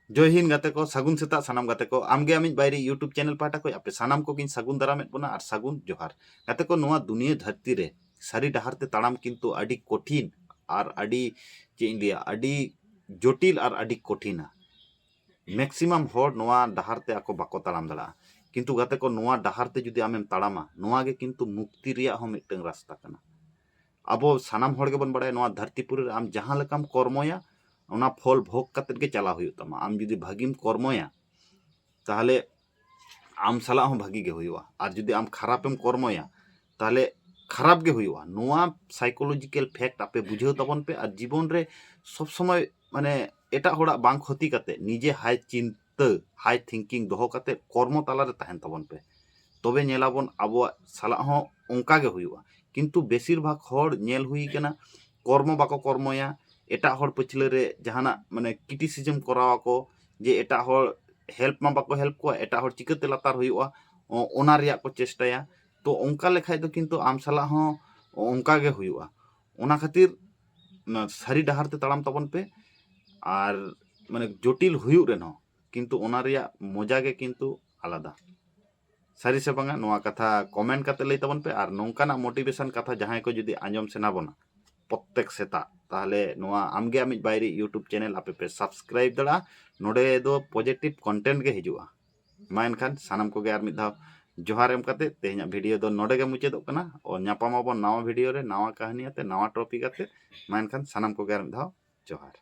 जय हिंद गाते को सागुन सेता सानाम गाते को आमगे आमिज बायरी यूट्यूब चैनल पाटा को आपे सानाम को किन सागुन दारामेद बना और सागुन जोहार गाते को नोआ दुनिया धरती रे सारी डहार ते ताड़ाम किंतु अडी कठिन और अडी इंडिया अडी जटिल और अडी कठिना मैक्सिमाम हर नोआ डहार ते आको बाको ताड़ाम दड़ा किंतु गाते को नोआ डहार ते जुदी आमेम ताड़ामा नोआ गे किंतु मुक्ति रिया हो मिटंग रास्ता कना अब सानाम हर गे बन बड़ाय नोआ धरतीपुर रे आम जहां लेकाम कर्मया ओना फल भोग कतेद गे चला हुई तमा आम जुदी भागीम कर्मया ताहले आम साला हो भागी गे हुआ और जुदी आम खराबेम कर्मया ताहले खराब गे हुआ नोआ साइकोलॉजिकल फैक्ट आपे बुझेव तबन पे और जीवन रे सब समय माने एटा होड़ा बांग क्षति कते निजे हाई चिंता हाई थिंकिंग दोहो कते कर्म ताला रे तहन तबन पे तबे नेलाबन आबो साला हो ओंका गे हुआ किंतु बेसिर भाग हर नेल हुई कना कर्म बाको कर्मया एटा हर पछले रे जहाना माने क्रिटिसिज्म करावा को जे एटा हर हेल्प मा बाको हेल्प को एटा हर चिकते लातार हुआ ओना रिया को चेष्टाया तो ओंका लेखाय दो किंतु आम साला हो ओंका गे हुआ ओना खातिर सारी डहार ते ताड़ाम तबन पे और माने जटिल हुयु रेनो किंतु ओना रिया मजा गे किंतु आलादा सारी से बांगा नोआ कथा कमेंट करते लई तबन पे और नोंकाना मोटिवेशन कथा जहां को जुदी आंजम सेना बना प्रत्येक सेता ताहले नोआ आमगे आमिज बायरी यूट्यूब चैनल आपे पे सब्सक्राइब दड़ा नोडे दो पॉजिटिव कंटेंट गे हिजुआ मा एनखान सानाम को गे आर मिद धाव जोहार एम काते तेहना वीडियो दो नोडे गे मुचादोग कना और ᱧᱟᱯᱟᱢᱟᱵᱚᱱ नवा वीडियो रे नवा कहानी आते नवा टॉपिक आते मा एनखान सानाम को गे आर मिद धाव जोहार।